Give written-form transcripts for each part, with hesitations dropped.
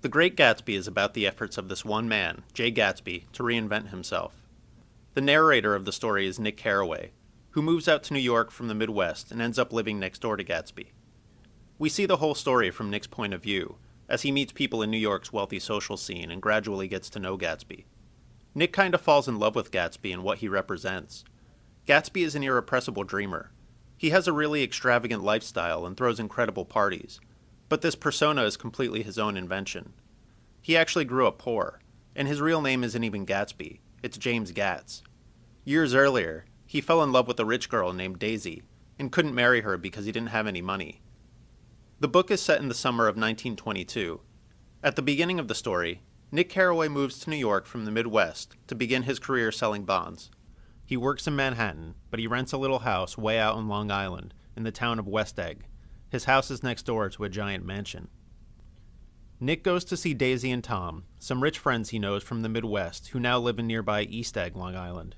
The Great Gatsby is about the efforts of this one man, Jay Gatsby, to reinvent himself. The narrator of the story is Nick Carraway, who moves out to New York from the Midwest and ends up living next door to Gatsby. We see the whole story from Nick's point of view, as he meets people in New York's wealthy social scene and gradually gets to know Gatsby. Nick kinda falls in love with Gatsby and what he represents. Gatsby is an irrepressible dreamer. He has a really extravagant lifestyle and throws incredible parties, but this persona is completely his own invention. He actually grew up poor, and his real name isn't even Gatsby, it's James Gatz. Years earlier, he fell in love with a rich girl named Daisy, and couldn't marry her because he didn't have any money. The book is set in the summer of 1922. At the beginning of the story, Nick Carraway moves to New York from the Midwest to begin his career selling bonds. He works in Manhattan, but he rents a little house way out on Long Island, in the town of West Egg. His house is next door to a giant mansion. Nick goes to see Daisy and Tom, some rich friends he knows from the Midwest who now live in nearby East Egg, Long Island.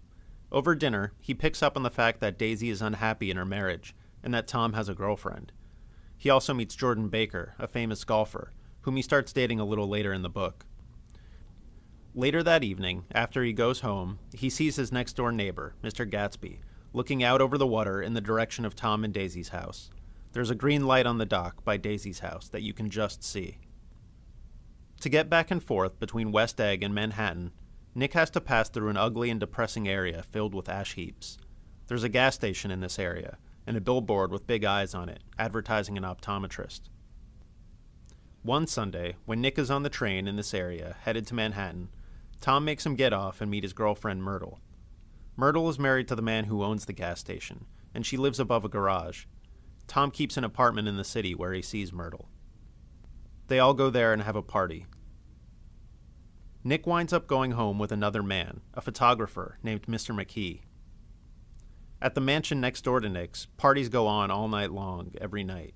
Over dinner, he picks up on the fact that Daisy is unhappy in her marriage, and that Tom has a girlfriend. He also meets Jordan Baker, a famous golfer, whom he starts dating a little later in the book. Later that evening, after he goes home, he sees his next-door neighbor, Mr. Gatsby, looking out over the water in the direction of Tom and Daisy's house. There's a green light on the dock by Daisy's house that you can just see. To get back and forth between West Egg and Manhattan, Nick has to pass through an ugly and depressing area filled with ash heaps. There's a gas station in this area, and a billboard with big eyes on it, advertising an optometrist. One Sunday, when Nick is on the train in this area, headed to Manhattan, Tom makes him get off and meet his girlfriend Myrtle. Myrtle is married to the man who owns the gas station, and she lives above a garage. Tom keeps an apartment in the city where he sees Myrtle. They all go there and have a party. Nick winds up going home with another man, a photographer named Mr. McKee. At the mansion next door to Nick's, parties go on all night long, every night.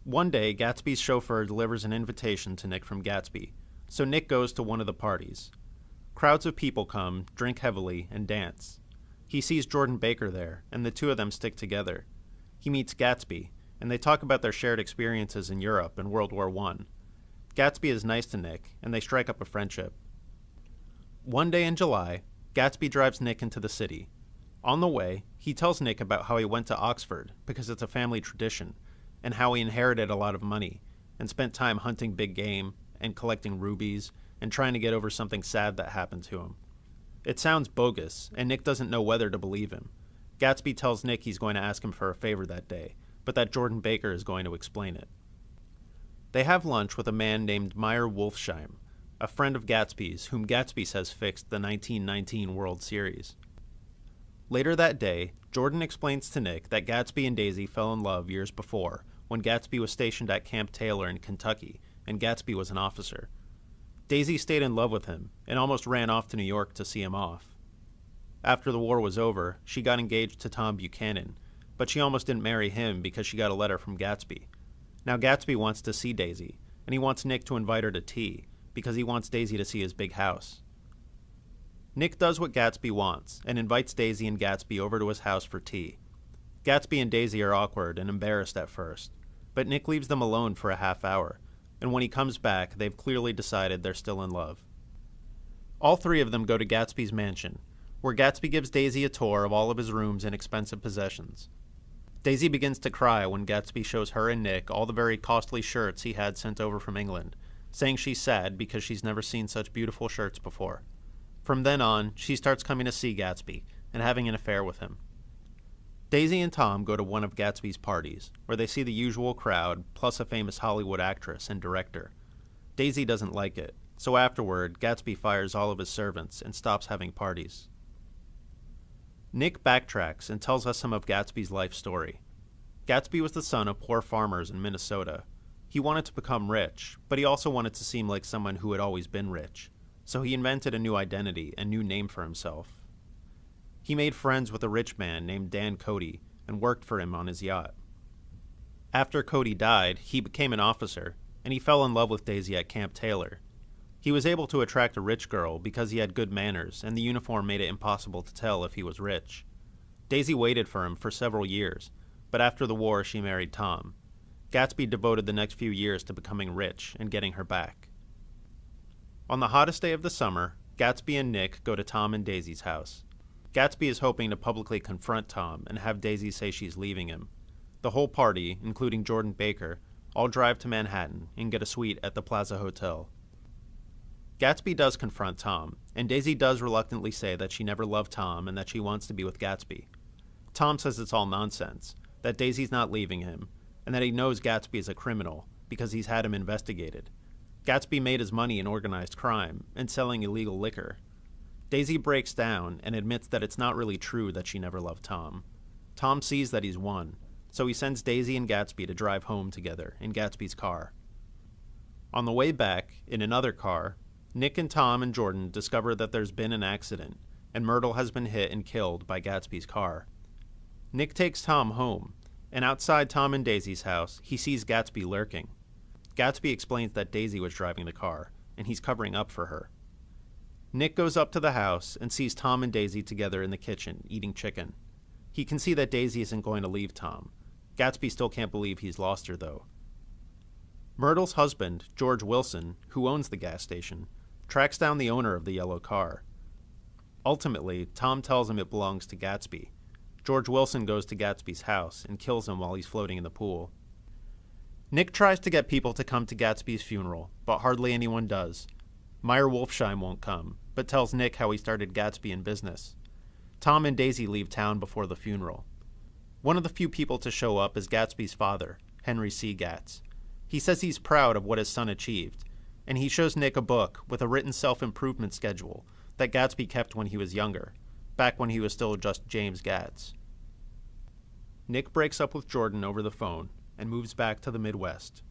One day, Gatsby's chauffeur delivers an invitation to Nick from Gatsby, so Nick goes to one of the parties. Crowds of people come, drink heavily, and dance. He sees Jordan Baker there, and the two of them stick together. He meets Gatsby, and they talk about their shared experiences in Europe in World War I. Gatsby is nice to Nick, and they strike up a friendship. One day in July, Gatsby drives Nick into the city. On the way, he tells Nick about how he went to Oxford, because it's a family tradition, and how he inherited a lot of money, and spent time hunting big game, and collecting rubies, and trying to get over something sad that happened to him. It sounds bogus, and Nick doesn't know whether to believe him. Gatsby tells Nick he's going to ask him for a favor that day, but that Jordan Baker is going to explain it. They have lunch with a man named Meyer Wolfsheim, a friend of Gatsby's whom Gatsby says fixed the 1919 World Series. Later that day, Jordan explains to Nick that Gatsby and Daisy fell in love years before, when Gatsby was stationed at Camp Taylor in Kentucky, and Gatsby was an officer. Daisy stayed in love with him, and almost ran off to New York to see him off. After the war was over, she got engaged to Tom Buchanan, but she almost didn't marry him because she got a letter from Gatsby. Now Gatsby wants to see Daisy, and he wants Nick to invite her to tea, because he wants Daisy to see his big house. Nick does what Gatsby wants, and invites Daisy and Gatsby over to his house for tea. Gatsby and Daisy are awkward and embarrassed at first, but Nick leaves them alone for a half hour, and when he comes back, they've clearly decided they're still in love. All three of them go to Gatsby's mansion, where Gatsby gives Daisy a tour of all of his rooms and expensive possessions. Daisy begins to cry when Gatsby shows her and Nick all the very costly shirts he had sent over from England, saying she's sad because she's never seen such beautiful shirts before. From then on, she starts coming to see Gatsby and having an affair with him. Daisy and Tom go to one of Gatsby's parties, where they see the usual crowd, plus a famous Hollywood actress and director. Daisy doesn't like it, so afterward, Gatsby fires all of his servants and stops having parties. Nick backtracks and tells us some of Gatsby's life story. Gatsby was the son of poor farmers in Minnesota. He wanted to become rich, but he also wanted to seem like someone who had always been rich, so he invented a new identity and new name for himself. He made friends with a rich man named Dan Cody and worked for him on his yacht. After Cody died, he became an officer, and he fell in love with Daisy at Camp Taylor. He was able to attract a rich girl because he had good manners, and the uniform made it impossible to tell if he was rich. Daisy waited for him for several years, but after the war she married Tom. Gatsby devoted the next few years to becoming rich and getting her back. On the hottest day of the summer, Gatsby and Nick go to Tom and Daisy's house. Gatsby is hoping to publicly confront Tom and have Daisy say she's leaving him. The whole party, including Jordan Baker, all drive to Manhattan and get a suite at the Plaza Hotel. Gatsby does confront Tom, and Daisy does reluctantly say that she never loved Tom and that she wants to be with Gatsby. Tom says it's all nonsense, that Daisy's not leaving him, and that he knows Gatsby is a criminal because he's had him investigated. Gatsby made his money in organized crime and selling illegal liquor. Daisy breaks down and admits that it's not really true that she never loved Tom. Tom sees that he's won, so he sends Daisy and Gatsby to drive home together in Gatsby's car. On the way back, in another car, Nick and Tom and Jordan discover that there's been an accident, and Myrtle has been hit and killed by Gatsby's car. Nick takes Tom home, and outside Tom and Daisy's house, he sees Gatsby lurking. Gatsby explains that Daisy was driving the car, and he's covering up for her. Nick goes up to the house and sees Tom and Daisy together in the kitchen, eating chicken. He can see that Daisy isn't going to leave Tom. Gatsby still can't believe he's lost her, though. Myrtle's husband, George Wilson, who owns the gas station, tracks down the owner of the yellow car. Ultimately, Tom tells him it belongs to Gatsby. George Wilson goes to Gatsby's house and kills him while he's floating in the pool. Nick tries to get people to come to Gatsby's funeral, but hardly anyone does. Meyer Wolfsheim won't come, but tells Nick how he started Gatsby in business. Tom and Daisy leave town before the funeral. One of the few people to show up is Gatsby's father, Henry C. Gatz. He says he's proud of what his son achieved, and he shows Nick a book with a written self-improvement schedule that Gatsby kept when he was younger, back when he was still just James Gatz. Nick breaks up with Jordan over the phone and moves back to the Midwest.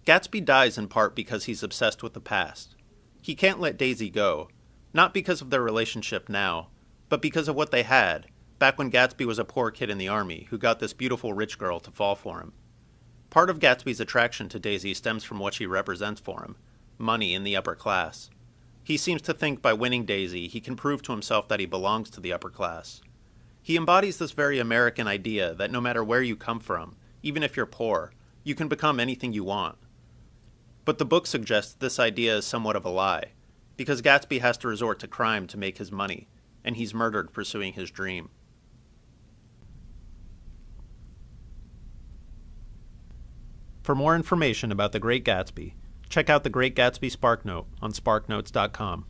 Gatsby dies in part because he's obsessed with the past. He can't let Daisy go, not because of their relationship now, but because of what they had, back when Gatsby was a poor kid in the army who got this beautiful rich girl to fall for him. Part of Gatsby's attraction to Daisy stems from what she represents for him, money in the upper class. He seems to think by winning Daisy, he can prove to himself that he belongs to the upper class. He embodies this very American idea that no matter where you come from, even if you're poor, you can become anything you want. But the book suggests this idea is somewhat of a lie, because Gatsby has to resort to crime to make his money, and he's murdered pursuing his dream. For more information about The Great Gatsby, check out The Great Gatsby SparkNote on sparknotes.com.